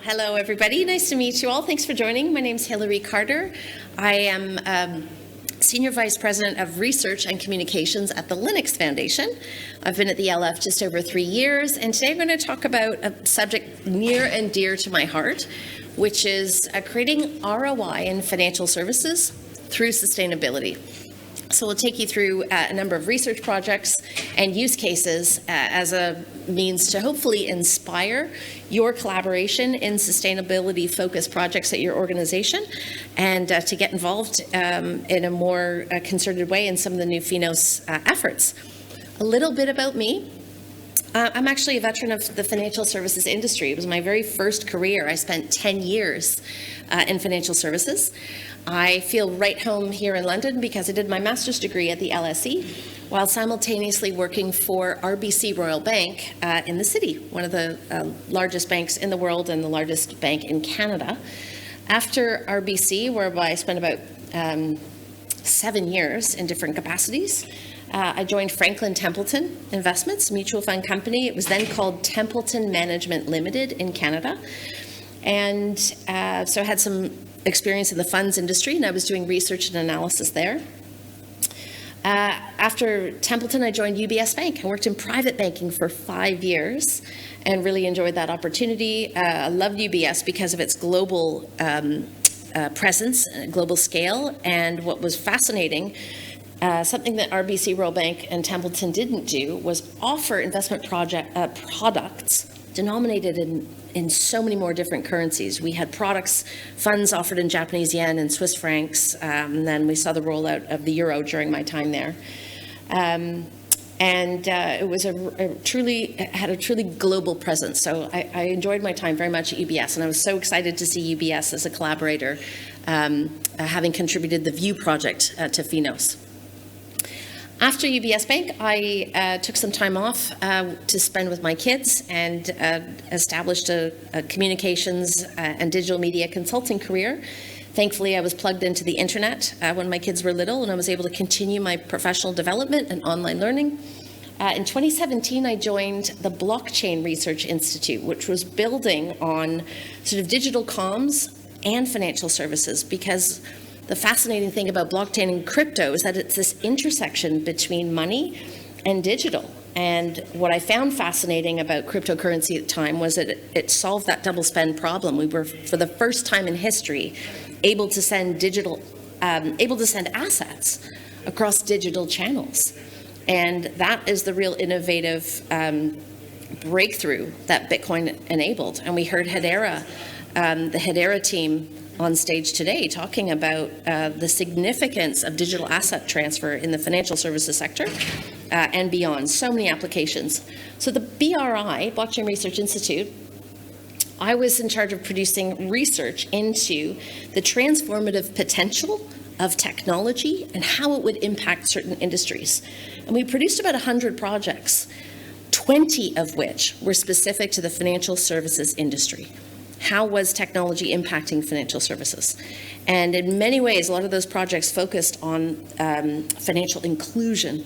Hello, everybody. Nice to meet you all. Thanks for joining. My name's Hilary Carter. I am Senior Vice President of Research and Communications at the Linux Foundation. I've been at the LF just over 3 years, and today I'm going to talk about a subject near and dear to my heart, which is creating ROI in financial services through sustainability. So we'll take you through a number of research projects and use cases as a means to hopefully inspire your collaboration in sustainability-focused projects at your organization and to get involved in a more concerted way in some of the new FINOS efforts. A little bit about me. I'm actually a veteran of the financial services industry. It was my very first career. I spent 10 years in financial services. I feel right home here in London because I did my master's degree at the LSE while simultaneously working for RBC Royal Bank in the city, one of the largest banks in the world and the largest bank in Canada. After RBC, whereby I spent about 7 years in different capacities, I joined Franklin Templeton Investments, a mutual fund company. It was then called Templeton Management Limited in Canada. And so I had some experience in the funds industry, and I was doing research and analysis there. After Templeton, I joined UBS Bank. I worked in private banking for 5 years and really enjoyed that opportunity. I loved UBS because of its global presence, global scale, and what was fascinating, something that RBC Royal Bank and Templeton didn't do was offer investment products denominated in so many more different currencies. We had funds offered in Japanese yen and Swiss francs, and then we saw the rollout of the euro during my time there. It was had a truly global presence. So I enjoyed my time very much at UBS, and I was so excited to see UBS as a collaborator, having contributed the View project to FINOS. After UBS Bank, I took some time off to spend with my kids and established a communications and digital media consulting career. Thankfully, I was plugged into the internet when my kids were little, and I was able to continue my professional development and online learning. In 2017, I joined the Blockchain Research Institute, which was building on sort of digital comms and financial services, because the fascinating thing about blockchain and crypto is that it's this intersection between money and digital. And what I found fascinating about cryptocurrency at the time was that it solved that double spend problem. We were, for the first time in history, able to send assets across digital channels. And that is the real innovative breakthrough that Bitcoin enabled. And we heard Hedera, the Hedera team, on stage today talking about the significance of digital asset transfer in the financial services sector and beyond. So many applications. So the BRI, Blockchain Research Institute, I was in charge of producing research into the transformative potential of technology and how it would impact certain industries. And we produced about 100 projects, 20 of which were specific to the financial services industry. How was technology impacting financial services? And in many ways, a lot of those projects focused on financial inclusion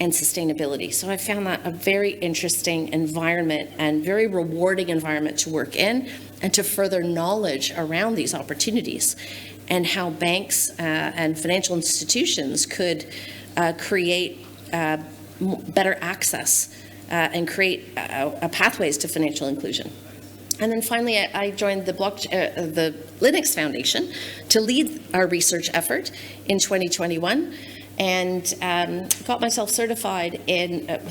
and sustainability. So I found that a very interesting environment and very rewarding environment to work in and to further knowledge around these opportunities and how banks and financial institutions could create better access and create pathways to financial inclusion. And then finally, I joined the Linux Foundation to lead our research effort in 2021 and got myself certified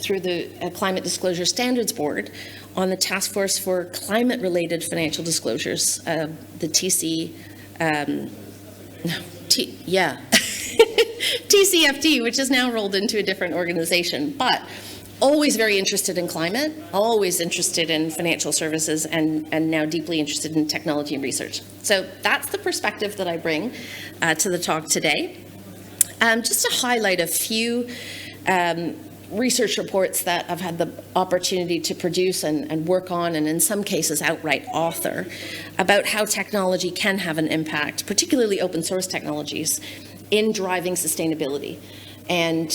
through the Climate Disclosure Standards Board on the Task Force for Climate-Related Financial Disclosures, the TCFD, which is now rolled into a different organization. But always very interested in climate, always interested in financial services, and now deeply interested in technology and research. So that's the perspective that I bring to the talk today. Just to highlight a few research reports that I've had the opportunity to produce and work on, and in some cases outright author, about how technology can have an impact, particularly open source technologies, in driving sustainability. And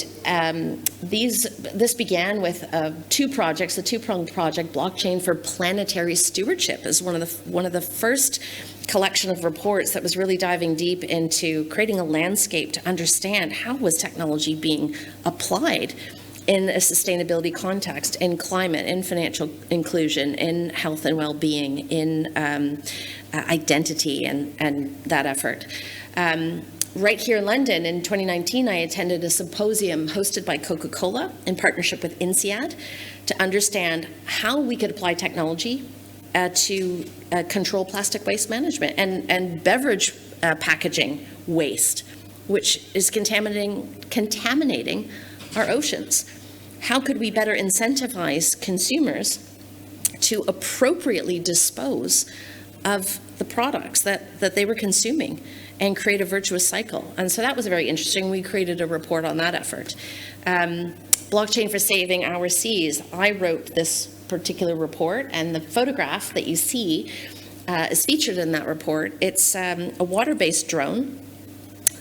this began with two projects, a two-pronged project. Blockchain for Planetary Stewardship is one of the first collection of reports that was really diving deep into creating a landscape to understand how was technology being applied in a sustainability context, in climate, in financial inclusion, in health and well-being, in identity and that effort. Right here in London in 2019, I attended a symposium hosted by Coca-Cola in partnership with INSEAD to understand how we could apply technology to control plastic waste management and beverage packaging waste, which is contaminating our oceans. How could we better incentivize consumers to appropriately dispose of the products that they were consuming and create a virtuous cycle? And so that was very interesting. We created a report on that effort. Blockchain for Saving Our Seas. I wrote this particular report, and the photograph that you see is featured in that report. It's a water-based drone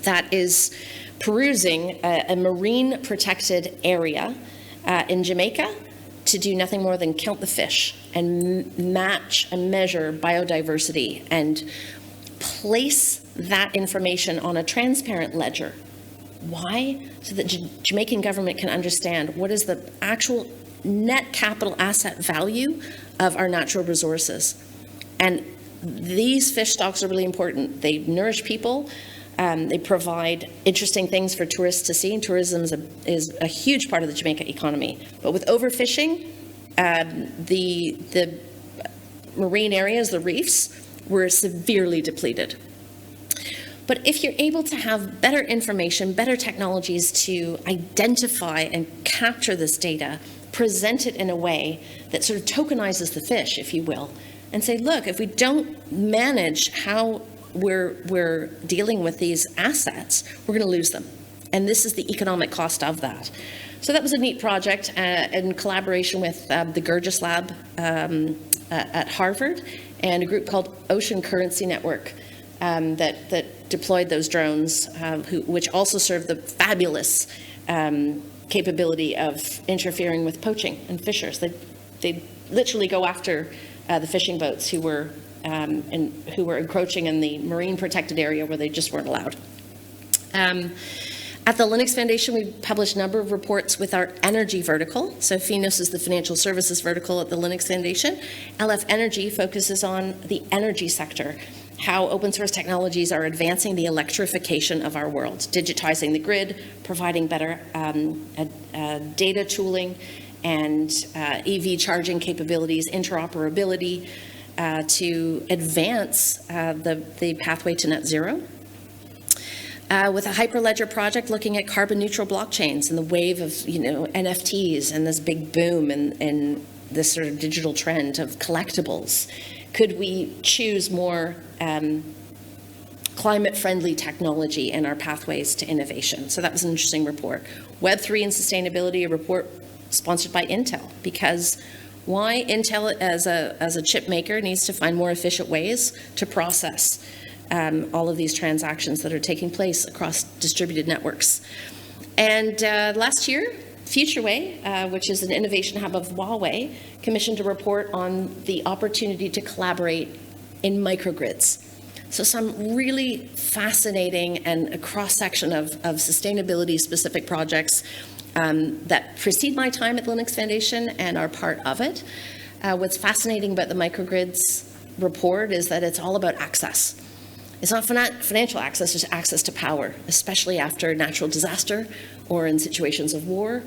that is perusing a marine protected area in Jamaica to do nothing more than count the fish and match and measure biodiversity and place that information on a transparent ledger. Why? So that Jamaican government can understand what is the actual net capital asset value of our natural resources. And these fish stocks are really important. They nourish people. They provide interesting things for tourists to see, and tourism is a huge part of the Jamaica economy. But with overfishing, the marine areas, the reefs, were severely depleted. But if you're able to have better information, better technologies to identify and capture this data, present it in a way that sort of tokenizes the fish, if you will, and say, look, if we don't manage how we're dealing with these assets, we're going to lose them. And this is the economic cost of that. So that was a neat project in collaboration with the Gurgis Lab at Harvard and a group called Ocean Currency Network that deployed those drones, which also serve the fabulous capability of interfering with poaching and fishers. They literally go after the fishing boats who were encroaching in the marine protected area where they just weren't allowed. At the Linux Foundation, we published a number of reports with our energy vertical. So FINOS is the financial services vertical at the Linux Foundation. LF Energy focuses on the energy sector, how open source technologies are advancing the electrification of our world, digitizing the grid, providing better data tooling and EV charging capabilities, interoperability to advance the pathway to net zero. With a Hyperledger project looking at carbon neutral blockchains and the wave of NFTs and this big boom and this sort of digital trend of collectibles. Could we choose more climate-friendly technology in our pathways to innovation? So that was an interesting report. Web3 and sustainability, a report sponsored by Intel, because why Intel as a chip maker needs to find more efficient ways to process all of these transactions that are taking place across distributed networks. And last year, FutureWay, which is an innovation hub of Huawei, commissioned a report on the opportunity to collaborate in microgrids. So some really fascinating and a cross-section of sustainability-specific projects that precede my time at the Linux Foundation and are part of it. What's fascinating about the microgrids report is that it's all about access. It's not financial access, it's access to power, especially after natural disaster or in situations of war,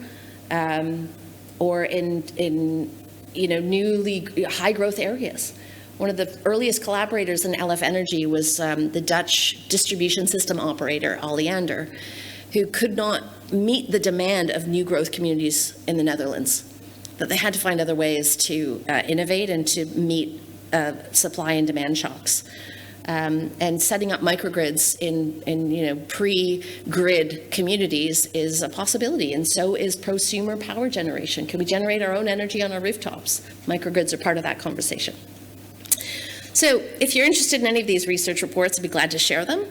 or in newly high growth areas. One of the earliest collaborators in LF Energy was the Dutch distribution system operator, Oleander, who could not meet the demand of new growth communities in the Netherlands, that they had to find other ways to innovate and to meet supply and demand shocks. And setting up microgrids in pre-grid communities is a possibility, and so is prosumer power generation. Can we generate our own energy on our rooftops? Microgrids are part of that conversation. So if you're interested in any of these research reports, I'd be glad to share them.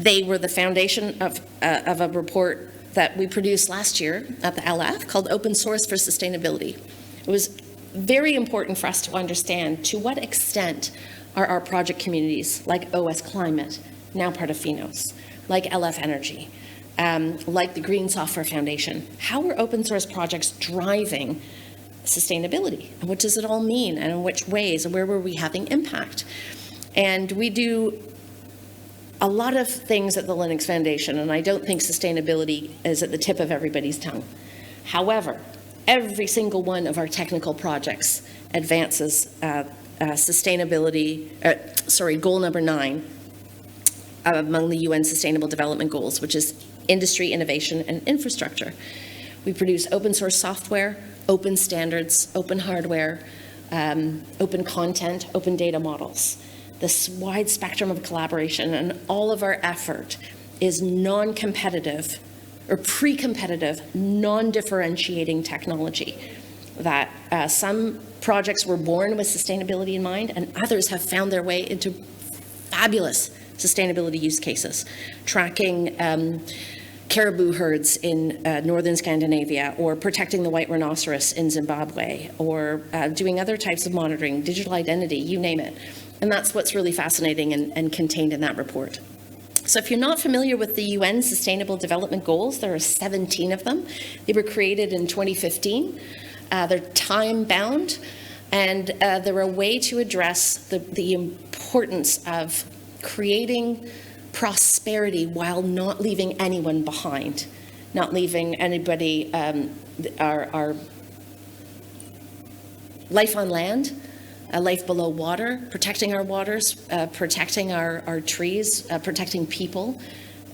They were the foundation of a report that we produced last year at the LF called Open Source for Sustainability. It was very important for us to understand to what extent are our project communities, like OS Climate, now part of FINOS, like LF Energy, like the Green Software Foundation. How are open source projects driving sustainability? And what does it all mean? And in which ways? And where were we having impact? And we do a lot of things at the Linux Foundation, and I don't think sustainability is at the tip of everybody's tongue. However, every single one of our technical projects advances goal number 9 among the UN Sustainable Development Goals, which is industry, innovation, and infrastructure. We produce open source software, open standards, open hardware, open content, open data models. This wide spectrum of collaboration, and all of our effort is non-competitive or pre-competitive, non-differentiating technology. That some projects were born with sustainability in mind, and others have found their way into fabulous sustainability use cases, tracking caribou herds in northern Scandinavia, or protecting the white rhinoceros in Zimbabwe, or doing other types of monitoring, digital identity, you name it. And that's what's really fascinating and contained in that report. So if you're not familiar with the UN Sustainable Development Goals, there are 17 of them. They were created in 2015. They're time-bound, and they're a way to address the importance of creating prosperity while not leaving anyone behind, not leaving anybody, our life on land, a life below water, protecting our waters, protecting our trees, protecting people.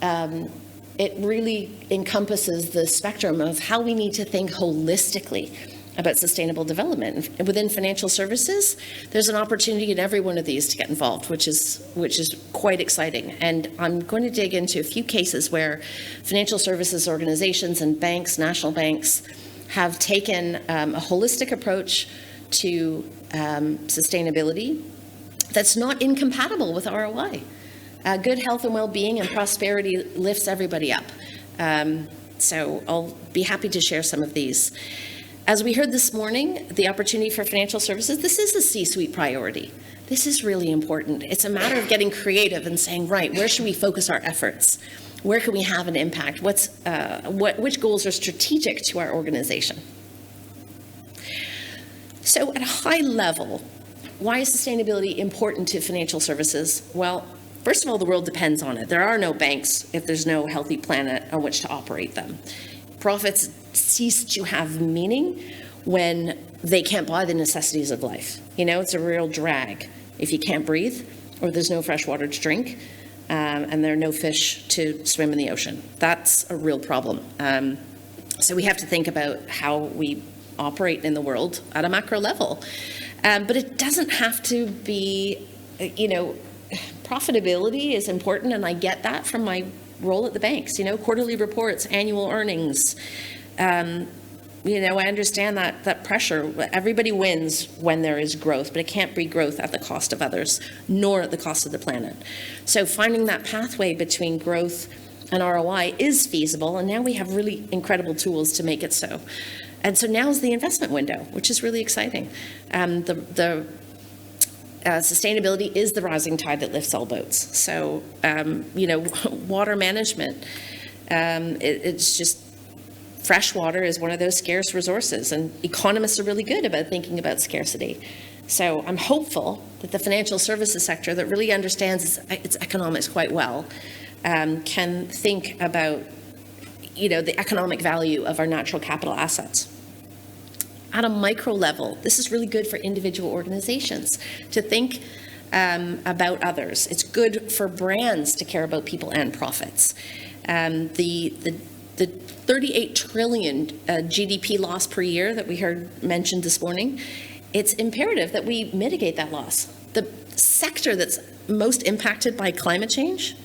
It really encompasses the spectrum of how we need to think holistically about sustainable development. And within financial services, there's an opportunity in every one of these to get involved, which is quite exciting. And I'm going to dig into a few cases where financial services organizations and banks, national banks, have taken a holistic approach to sustainability that's not incompatible with ROI. Good health and well-being and prosperity lifts everybody up. So I'll be happy to share some of these. As we heard this morning, the opportunity for financial services, this is a C-suite priority. This is really important. It's a matter of getting creative and saying, right, where should we focus our efforts? Where can we have an impact? Which goals are strategic to our organization? So at a high level, why is sustainability important to financial services? Well, first of all, the world depends on it. There are no banks if there's no healthy planet on which to operate them. Profits cease to have meaning when they can't buy the necessities of life. You know, it's a real drag if you can't breathe, or there's no fresh water to drink, and there are no fish to swim in the ocean. That's a real problem. So we have to think about how we operate in the world at a macro level. But it doesn't have to be, profitability is important, and I get that from my role at the banks, quarterly reports, annual earnings. I understand that pressure. Everybody wins when there is growth, but it can't be growth at the cost of others, nor at the cost of the planet. So finding that pathway between growth and ROI is feasible, and now we have really incredible tools to make it so. And so now's the investment window, which is really exciting. Sustainability is the rising tide that lifts all boats. So, water management, it's just, fresh water is one of those scarce resources, and economists are really good about thinking about scarcity. So I'm hopeful that the financial services sector that really understands its economics quite well can think about, the economic value of our natural capital assets. At a micro level, this is really good for individual organizations to think about others. It's good for brands to care about people and profits. The 38 trillion GDP loss per year that we heard mentioned this morning, it's imperative that we mitigate that loss. The sector that's most impacted by climate change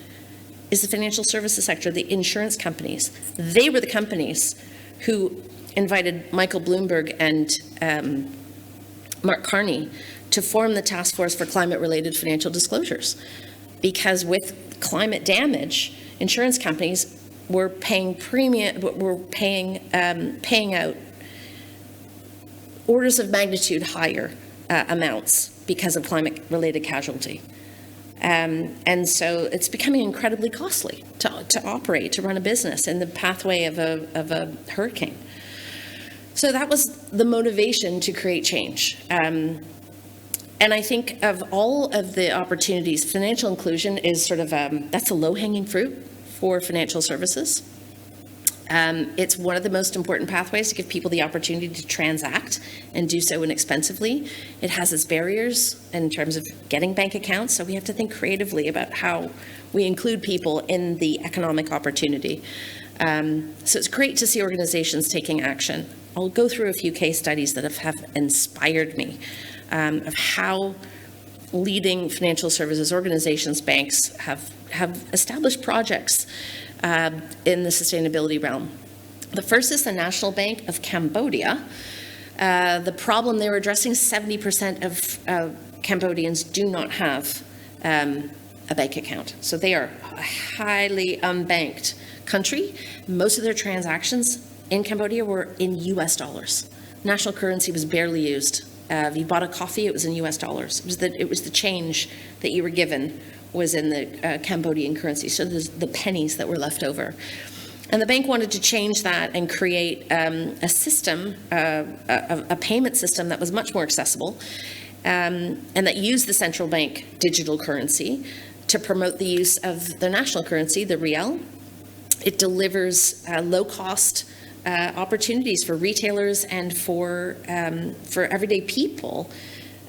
is the financial services sector, the insurance companies. They were the companies who invited Michael Bloomberg and Mark Carney to form the task force for climate-related financial disclosures, because with climate damage, insurance companies were paying paying out orders of magnitude higher amounts because of climate-related casualty. And so it's becoming incredibly costly to operate, to run a business in the pathway of a hurricane. So that was the motivation to create change. And I think of all of the opportunities, financial inclusion is sort of, that's a low-hanging fruit for financial services. It's one of the most important pathways to give people the opportunity to transact and do so inexpensively. It has its barriers in terms of getting bank accounts, so we have to think creatively about how we include people in the economic opportunity. So it's great to see organizations taking action. I'll go through a few case studies that have inspired me of how leading financial services organizations, banks, have established projects in the sustainability realm. The first is the National Bank of Cambodia. The problem they were addressing, 70% of Cambodians do not have a bank account. So they are a highly unbanked country. Most of their transactions in Cambodia were in US dollars. National currency was barely used. If you bought a coffee, it was in US dollars. It was the change that you were given was in the Cambodian currency, so there's the pennies that were left over. And the bank wanted to change that and create a system, a payment system that was much more accessible and that used the central bank digital currency to promote the use of their national currency, the riel. It delivers low-cost opportunities for retailers and for everyday people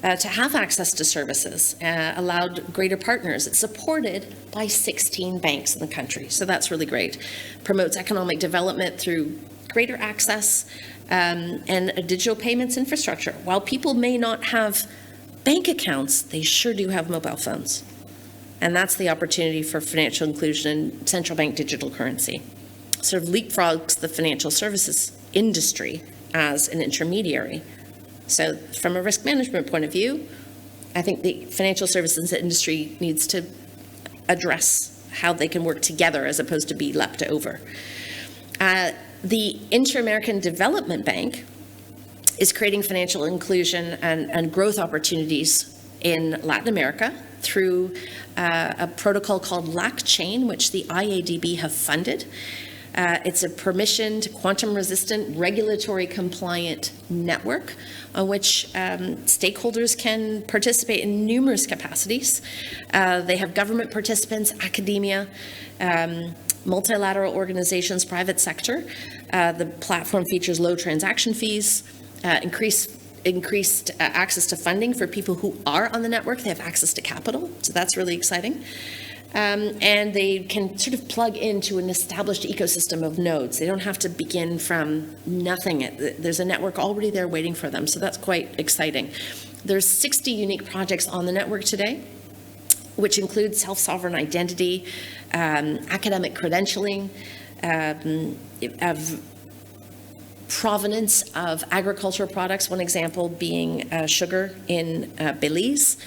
to have access to services, allowed greater partners. It's supported by 16 banks in the country, so that's really great. Promotes economic development through greater access and a digital payments infrastructure. While people may not have bank accounts, they sure do have mobile phones. And that's the opportunity for financial inclusion in central bank digital currency. Sort of leapfrogs the financial services industry as an intermediary. So from a risk management point of view, I think the financial services industry needs to address how they can work together as opposed to be leapt over. The Inter-American Development Bank is creating financial inclusion and growth opportunities in Latin America through a protocol called LAC-Chain, which the IADB have funded. It's a permissioned, quantum-resistant, regulatory-compliant network on which stakeholders can participate in numerous capacities. They have government participants, academia, multilateral organizations, private sector. The platform features low transaction fees, increased access to funding for people who are on the network. They have access to capital, so that's really exciting. And they can sort of plug into an established ecosystem of nodes. They don't have to begin from nothing. There's a network already there waiting for them, so that's quite exciting. There's 60 unique projects on the network today, which include self-sovereign identity, academic credentialing, of provenance of agricultural products, one example being sugar in Belize,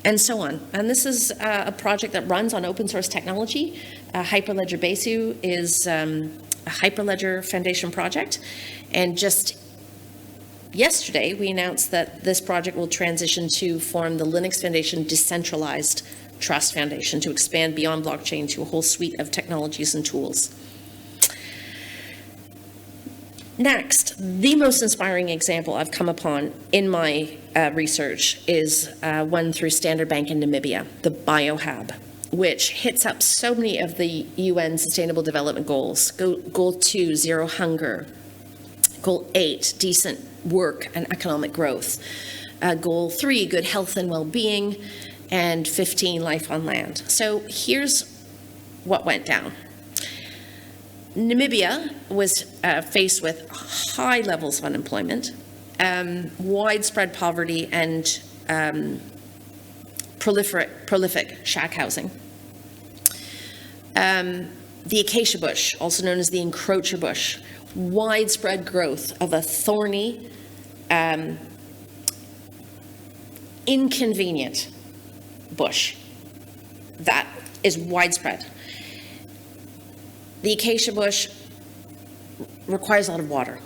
and so on. And this is a project that runs on open source technology. Hyperledger Besu is a Hyperledger Foundation project, and just yesterday we announced that this project will transition to form the Linux Foundation Decentralized Trust Foundation to expand beyond blockchain to a whole suite of technologies and tools. Next, the most inspiring example I've come upon in my research is one through Standard Bank in Namibia, the BioHab, which hits up so many of the UN Sustainable Development Goals. Goal 2, zero hunger. Goal 8, decent work and economic growth. Goal 3, good health and well-being. And 15, life on land. So here's what went down. Namibia was faced with high levels of unemployment, widespread poverty, and prolific shack housing. The acacia bush, also known as the encroacher bush, widespread growth of a thorny, inconvenient bush that is widespread. The acacia bush requires a lot of water,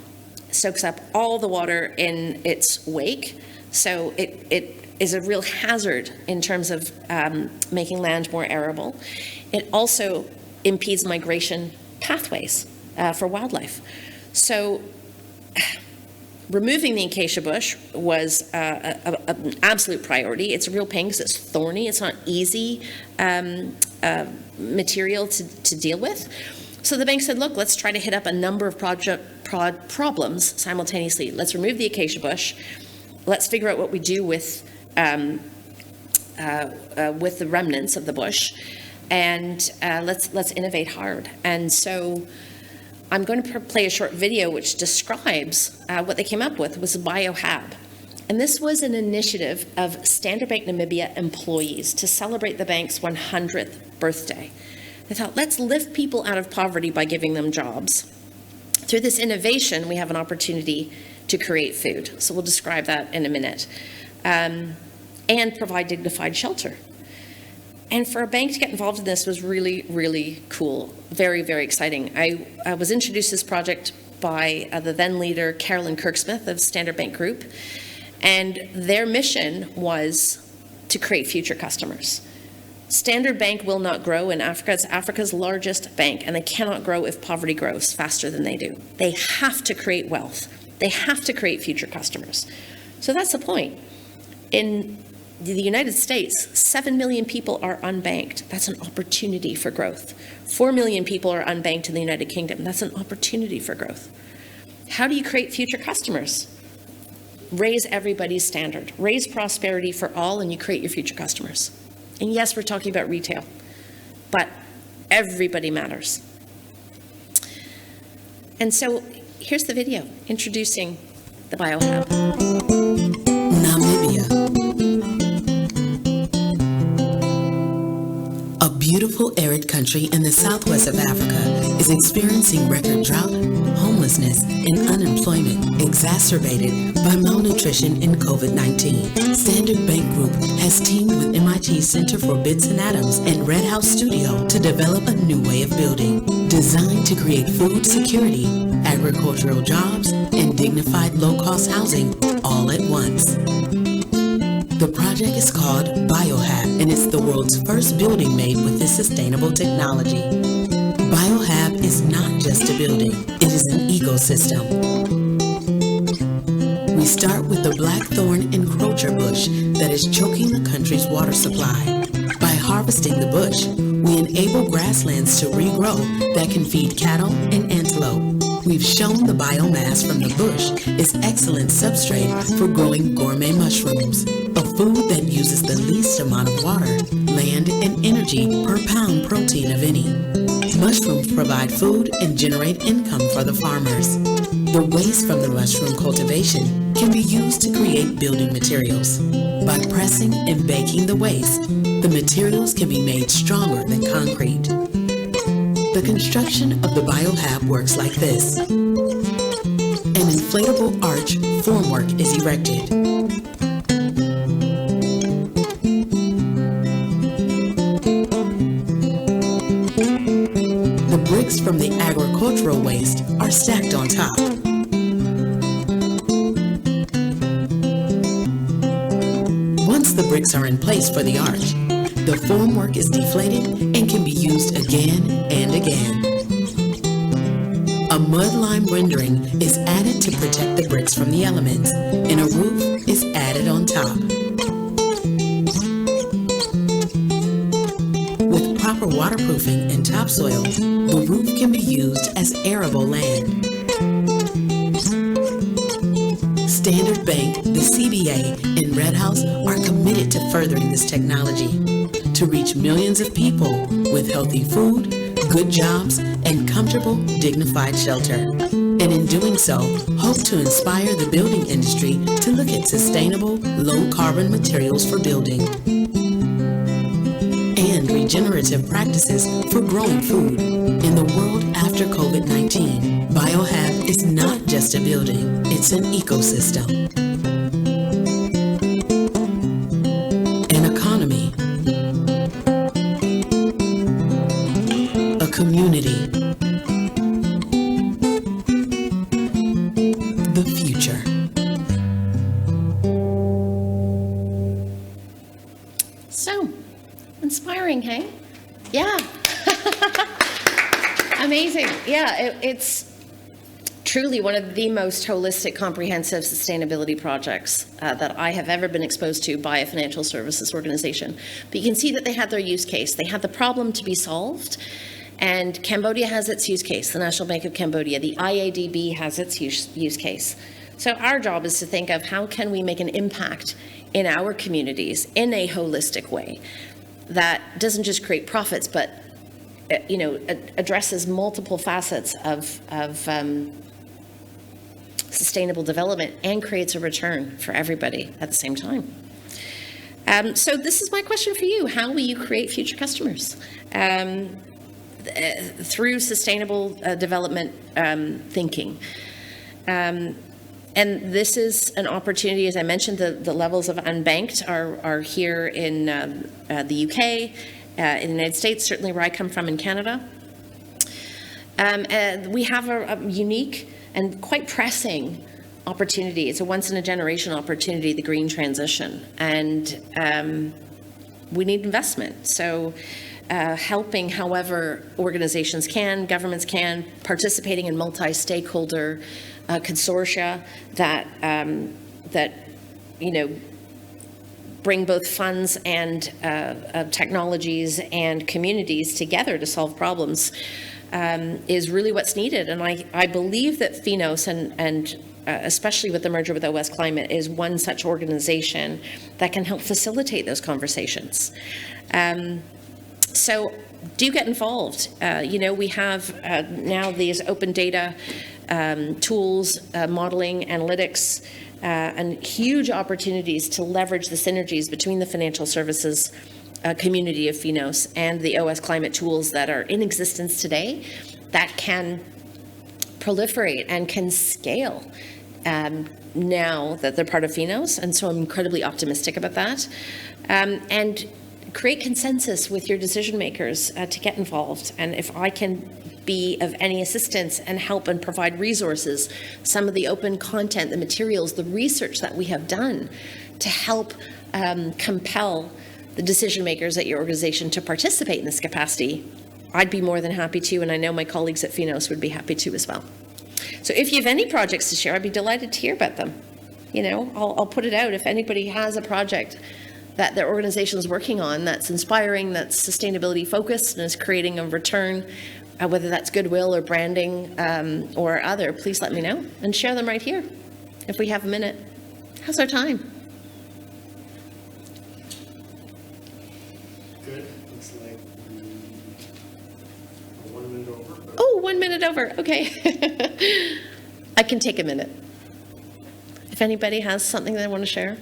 soaks up all the water in its wake, so it is a real hazard in terms of making land more arable. It also impedes migration pathways for wildlife. So removing the acacia bush was an absolute priority. It's a real pain because it's thorny. It's not easy material to deal with. So the bank said, look, let's try to hit up a number of problems simultaneously. Let's remove the acacia bush. Let's figure out what we do with the remnants of the bush, and let's innovate hard. And so I'm going to play a short video which describes what they came up with. It was a biohab. And this was an initiative of Standard Bank Namibia employees to celebrate the bank's 100th birthday. They thought, let's lift people out of poverty by giving them jobs. Through this innovation, we have an opportunity to create food. So we'll describe that in a minute. And provide dignified shelter. And for a bank to get involved in this was really, really cool. Very, very exciting. I was introduced to this project by the then leader, Carolyn Kirksmith of Standard Bank Group. And their mission was to create future customers. Standard Bank will not grow in Africa. It's Africa's largest bank, and they cannot grow if poverty grows faster than they do. They have to create wealth. They have to create future customers. So that's the point. In the United States, 7 million people are unbanked. That's an opportunity for growth. 4 million people are unbanked in the United Kingdom. That's an opportunity for growth. How do you create future customers? Raise everybody's standard. Raise prosperity for all, and you create your future customers. And yes, we're talking about retail, but everybody matters. And so here's the video introducing the BioHab. Namibia. A beautiful arid country in the southwest of Africa is experiencing record drought, homelessness, and unemployment exacerbated by malnutrition and COVID-19. Standard Bank Group has teamed with MIT Center for Bits and Atoms and Red House Studio to develop a new way of building, designed to create food security, agricultural jobs, and dignified low-cost housing all at once. The project is called BioHab, and it's the world's first building made with this sustainable technology. BioHab is not just a building, it is an ecosystem. We start with the blackthorn encroacher bush that is choking the country's water supply. By harvesting the bush, we enable grasslands to regrow that can feed cattle and antelope. We've shown the biomass from the bush is excellent substrate for growing gourmet mushrooms, a food that uses the least amount of water, land, and energy per pound protein of any. Mushrooms provide food and generate income for the farmers. The waste from the mushroom cultivation can be used to create building materials. By pressing and baking the waste, the materials can be made stronger than concrete. The construction of the BioHab works like this. An inflatable arch formwork is erected. The bricks from the agricultural waste are stacked on top. Once the bricks are in place for the arch, the formwork is deflated and can be used again and again. A mud lime rendering is added to protect the bricks from the elements, and a roof is added on top. With proper waterproofing and topsoil, the roof can be used as arable land. Standard Bank, the CBA, and Red House are committed to furthering this technology to reach millions of people with healthy food, good jobs, and comfortable, dignified shelter. And in doing so, hope to inspire the building industry to look at sustainable, low-carbon materials for building and regenerative practices for growing food. In the world after COVID-19, BioHab is not just a building, it's an ecosystem. An economy. So, inspiring, hey? Yeah. Amazing. Yeah, it's truly one of the most holistic, comprehensive sustainability projects that I have ever been exposed to by a financial services organization. But you can see that they had their use case. They had the problem to be solved, and Cambodia has its use case, the National Bank of Cambodia. The IADB has its use case. So our job is to think of how can we make an impact in our communities in a holistic way that doesn't just create profits, but addresses multiple facets of sustainable development and creates a return for everybody at the same time. So this is my question for you. How will you create future customers? Through sustainable development thinking. And this is an opportunity, as I mentioned, the levels of unbanked are here in the UK, in the United States, certainly where I come from in Canada. We have a unique and quite pressing opportunity. It's a once-in-a-generation opportunity, the green transition. And we need investment. So helping however organizations can, governments can, participating in multi-stakeholder consortia that bring both funds and technologies and communities together to solve problems is really what's needed. And I believe that FINOS and especially with the merger with OS Climate is one such organization that can help facilitate those conversations. So do get involved. We have now these open data tools, modeling, analytics, and huge opportunities to leverage the synergies between the financial services community of FINOS and the OS Climate tools that are in existence today that can proliferate and can scale now that they're part of FINOS. And so I'm incredibly optimistic about that. And create consensus with your decision makers to get involved. And if I can be of any assistance and help and provide resources, some of the open content, the materials, the research that we have done to help compel the decision makers at your organization to participate in this capacity, I'd be more than happy to, and I know my colleagues at FINOS would be happy to as well. So if you have any projects to share, I'd be delighted to hear about them. I'll put it out. If anybody has a project that their organization is working on that's inspiring, that's sustainability focused, and is creating a return, whether that's goodwill or branding or other, please let me know and share them right here if we have a minute. How's our time? Good. Looks like 1 minute over. Oh, 1 minute over. Okay. I can take a minute. If anybody has something they want to share.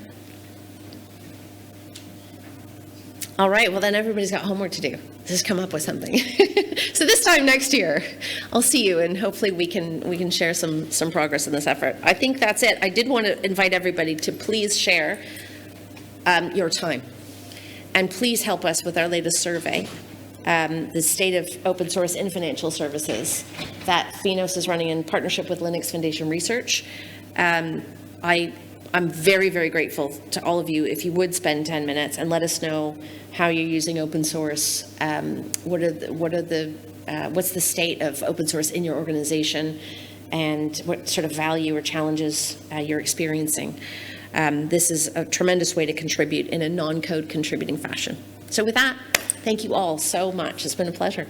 All right, well then everybody's got homework to do. Just come up with something. So this time next year, I'll see you, and hopefully we can share some progress in this effort. I think that's it. I did want to invite everybody to please share your time, and please help us with our latest survey, the state of open source in financial services that FINOS is running in partnership with Linux Foundation Research. I'm very, very grateful to all of you if you would spend 10 minutes and let us know how you're using open source. What's the state of open source in your organization, and what sort of value or challenges you're experiencing. This is a tremendous way to contribute in a non-code contributing fashion. So with that, thank you all so much. It's been a pleasure.